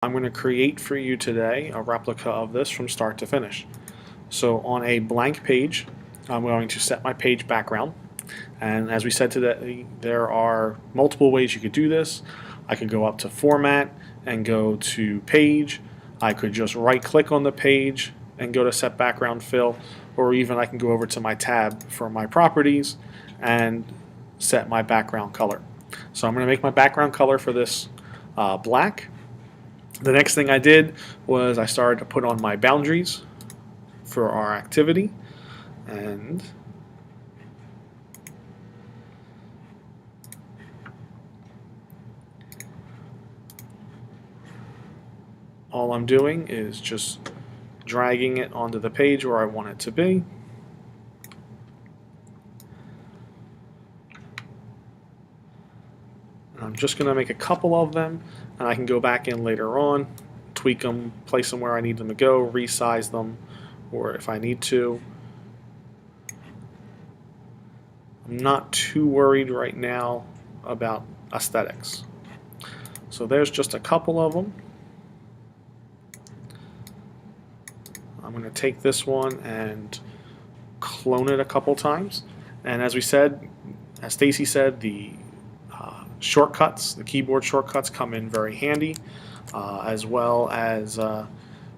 I'm going to create for you today a replica of this from start to finish. So on a blank page, I'm going to set my page background. And as we said today, there are multiple ways you could do this. I could go up to Format and go to Page. I could just right click on the page and go to Set Background Fill, or even I can go over to my tab for my properties and set my background color. So I'm going to make my background color for this black. The next thing I did was I started to put on my boundaries for our activity, and all I'm doing is just dragging it onto the page where I want it to be. I'm just going to make a couple of them, and I can go back in later on, tweak them, place them where I need them to go, resize them, or if I need to. I'm not too worried right now about aesthetics. So there's just a couple of them. I'm going to take this one and clone it a couple times. And as we said, as Stacy said, the shortcuts, the keyboard shortcuts come in very handy, as well as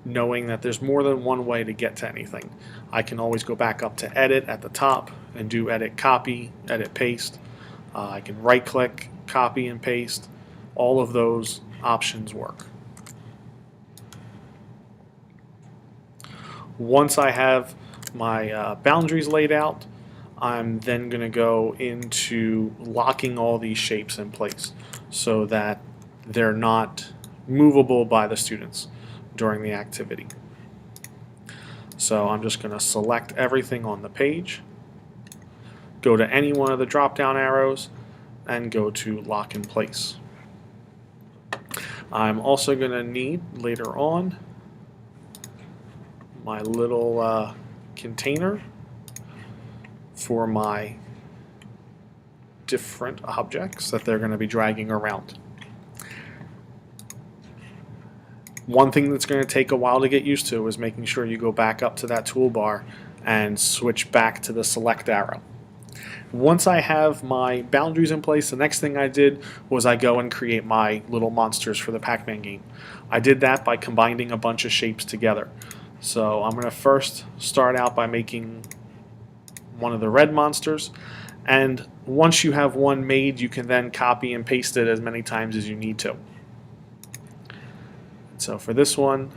knowing that there's more than one way to get to anything. I can always go back up to Edit at the top and do Edit Copy, Edit Paste. I can right click, copy and paste. All of those options work. Once I have my boundaries laid out, I'm then going to go into locking all these shapes in place so that they're not movable by the students during the activity. So I'm just going to select everything on the page, go to any one of the drop-down arrows, and go to Lock in Place. I'm also going to need later on my little container for my different objects that they're going to be dragging around. One thing that's going to take a while to get used to is making sure you go back up to that toolbar and switch back to the select arrow. Once I have my boundaries in place, the next thing I did was I go and create my little monsters for the Pac-Man game. I did that by combining a bunch of shapes together. So I'm going to first start out by making one of the red monsters, and once you have one made, you can then copy and paste it as many times as you need to. So for this one,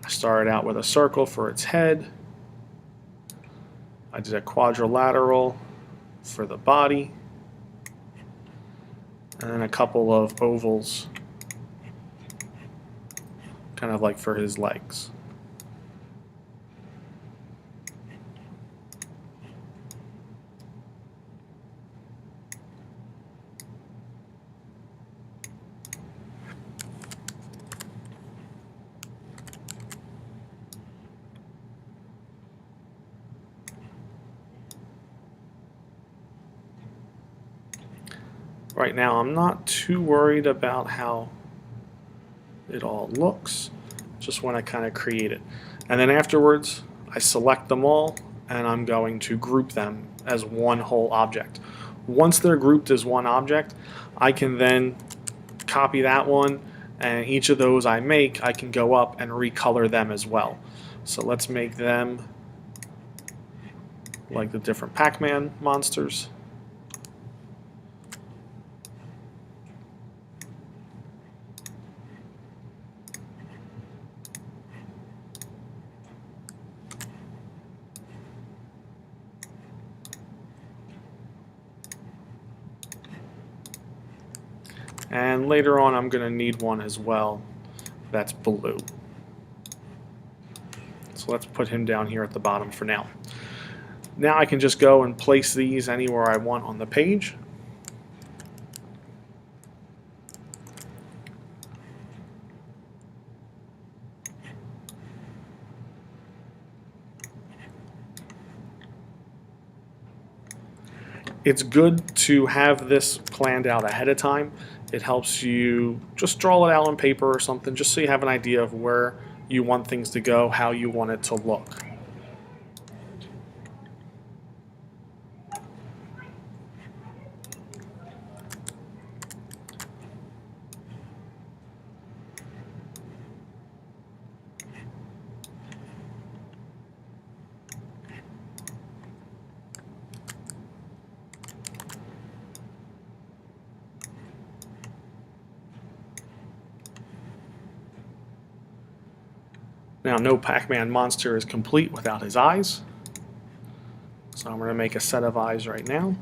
I started out with a circle for its head. I did a quadrilateral for the body, and then a couple of ovals, kind of like for his legs. Right now, I'm not too worried about how it all looks, just when I kind of create it. And then afterwards, I select them all, and I'm going to group them as one whole object. Once they're grouped as one object, I can then copy that one, and each of those I make, I can go up and recolor them as well. So let's make them like the different Pac-Man monsters. And later on, I'm going to need one as well that's blue. So let's put him down here at the bottom for now. Now I can just go and place these anywhere I want on the page. It's good to have this planned out ahead of time It helps you just draw it out on paper or something, just so you have an idea of where you want things to go, how you want it to look. Now, no Pac-Man monster is complete without his eyes. So I'm going to make a set of eyes right now.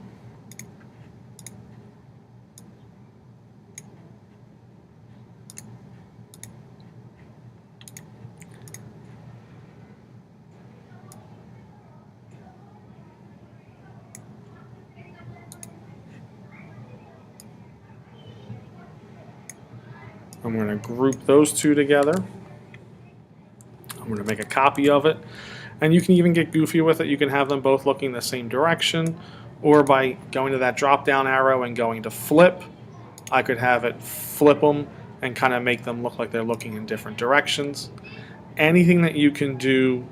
I'm going to group those two together. I'm going to make a copy of it. And you can even get goofy with it. You can have them both looking the same direction, or by going to that drop down arrow and going to flip, I could have it flip them and kind of make them look like they're looking in different directions. Anything that you can do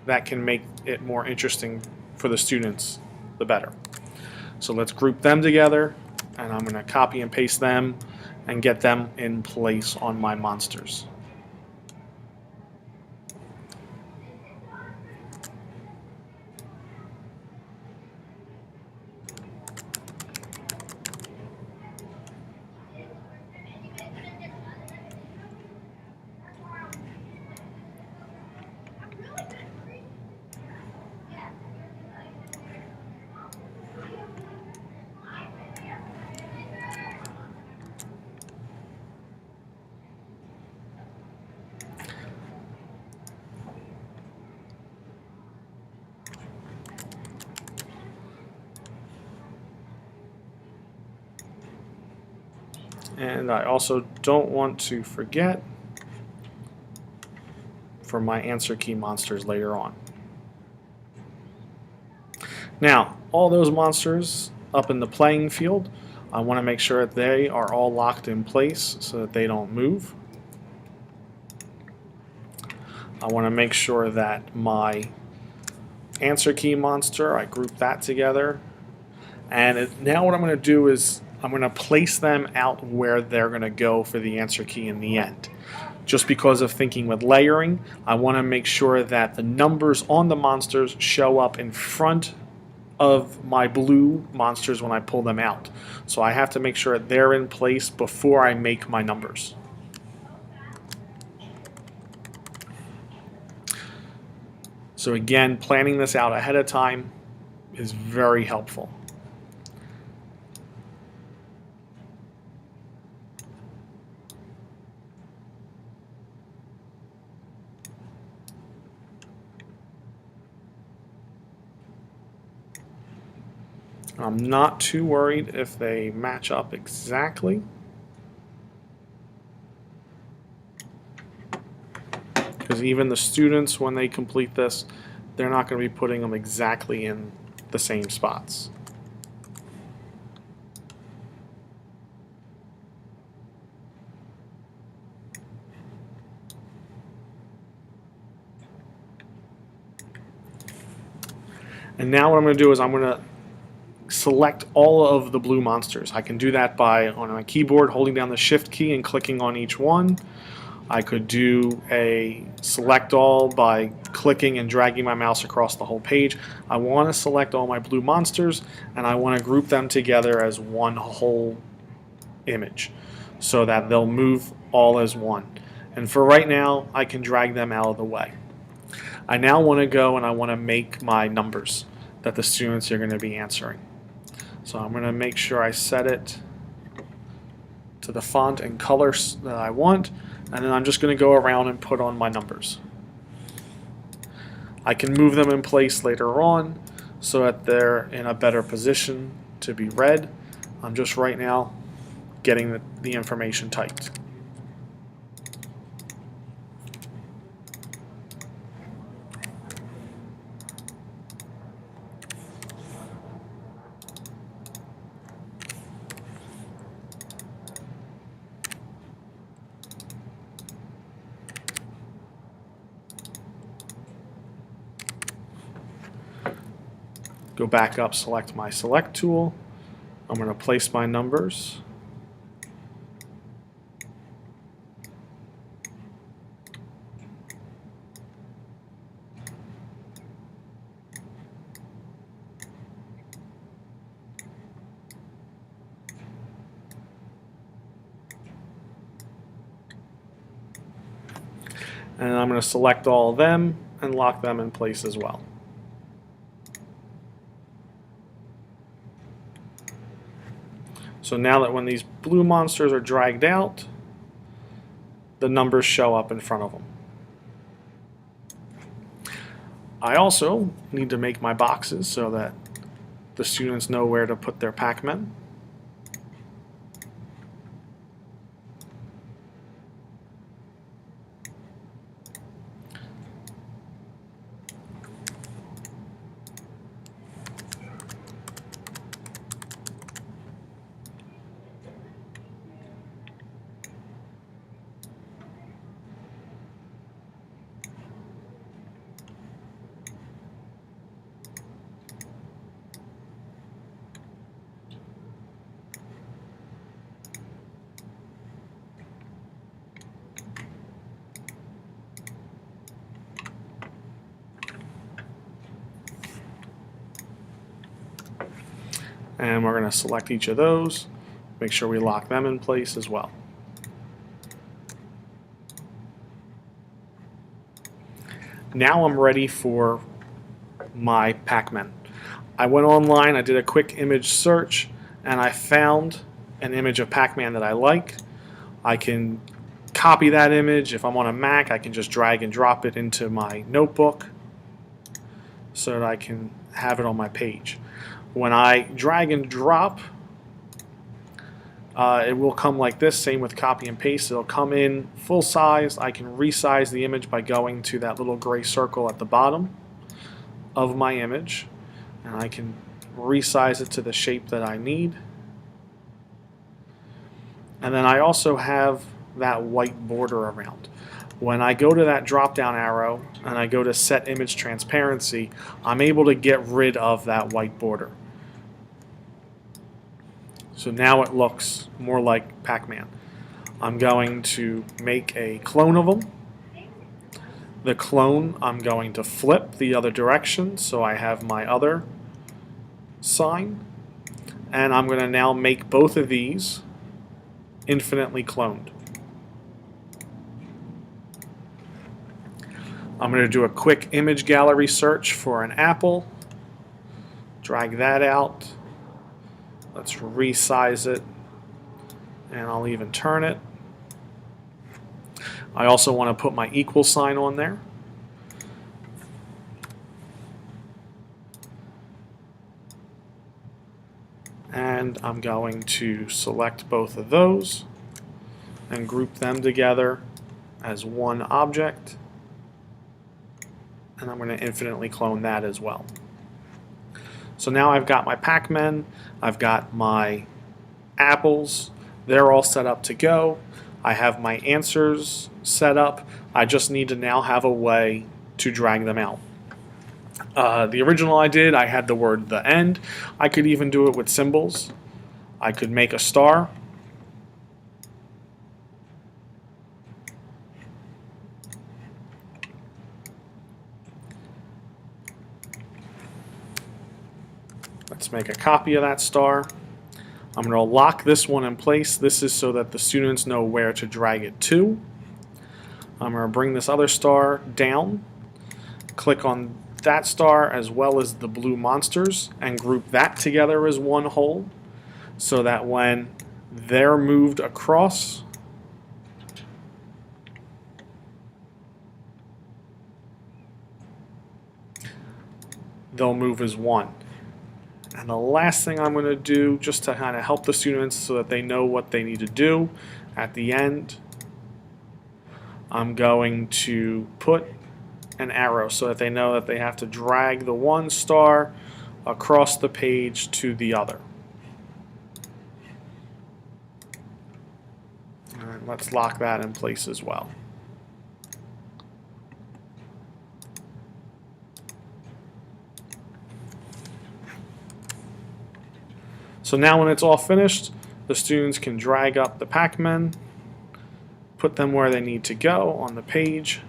that can make it more interesting for the students, the better. So let's group them together, and I'm going to copy and paste them and get them in place on my monsters. And I also don't want to forget for my answer key monsters later on. Now, all those monsters up in the playing field, I want to make sure that they are all locked in place so that they don't move. I want to make sure that my answer key monster, I group that together. And now what I'm going to do is I'm going to place them out where they're going to go for the answer key in the end. Just because of thinking with layering, I want to make sure that the numbers on the monsters show up in front of my blue monsters when I pull them out. So I have to make sure they're in place before I make my numbers. So again, planning this out ahead of time is very helpful. I'm not too worried if they match up exactly. Because even the students, when they complete this, they're not going to be putting them exactly in the same spots. And now what I'm going to do is I'm going to select all of the blue monsters. I can do that by, on my keyboard, holding down the Shift key and clicking on each one. I could do a select all by clicking and dragging my mouse across the whole page. I want to select all my blue monsters, and I want to group them together as one whole image so that they'll move all as one. And for right now, I can drag them out of the way. I now want to go and I want to make my numbers that the students are going to be answering. So I'm going to make sure I set it to the font and color that I want, and then I'm just going to go around and put on my numbers. I can move them in place later on so that they're in a better position to be read. I'm just right now getting the information typed. Go back up, select my select tool. I'm going to place my numbers. And I'm going to select all of them and lock them in place as well. So now that when these blue monsters are dragged out, the numbers show up in front of them. I also need to make my boxes so that the students know where to put their Pac-Men. And we're going to select each of those, make sure we lock them in place as well. Now I'm ready for my Pac-Men. I went online, I did a quick image search, and I found an image of Pac-Man that I like. I can copy that image. If I'm on a Mac, I can just drag and drop it into my notebook so that I can have it on my page. When I drag and drop, it will come like this, same with copy and paste. It'll come in full size. I can resize the image by going to that little gray circle at the bottom of my image, and I can resize it to the shape that I need. And then I also have that white border around. When I go to that drop down arrow and I go to set image transparency, I'm able to get rid of that white border. So now it looks more like Pac-Man. I'm going to make a clone of them. The clone I'm going to flip the other direction so I have my other sign. And I'm going to now make both of these infinitely cloned. I'm going to do a quick image gallery search for an apple. Drag that out. Let's resize it, and I'll even turn it. I also want to put my equal sign on there. And I'm going to select both of those and group them together as one object. And I'm going to infinitely clone that as well. So now I've got my Pac-Men, I've got my apples, they're all set up to go. I have my answers set up. I just need to now have a way to drag them out. The original I did, I had the word "the end." I could even do it with symbols. I could make a star. Let's make a copy of that star. I'm going to lock this one in place. This is so that the students know where to drag it to. I'm going to bring this other star down, click on that star as well as the blue monsters, and group that together as one whole so that when they're moved across, they'll move as one. And the last thing I'm going to do, just to kind of help the students so that they know what they need to do at the end, I'm going to put an arrow so that they know that they have to drag the one star across the page to the other. And let's lock that in place as well. So now when it's all finished, the students can drag up the Pacman, put them where they need to go on the page,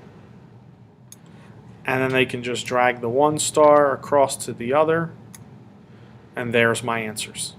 and then they can just drag the one star across to the other, and there's my answers.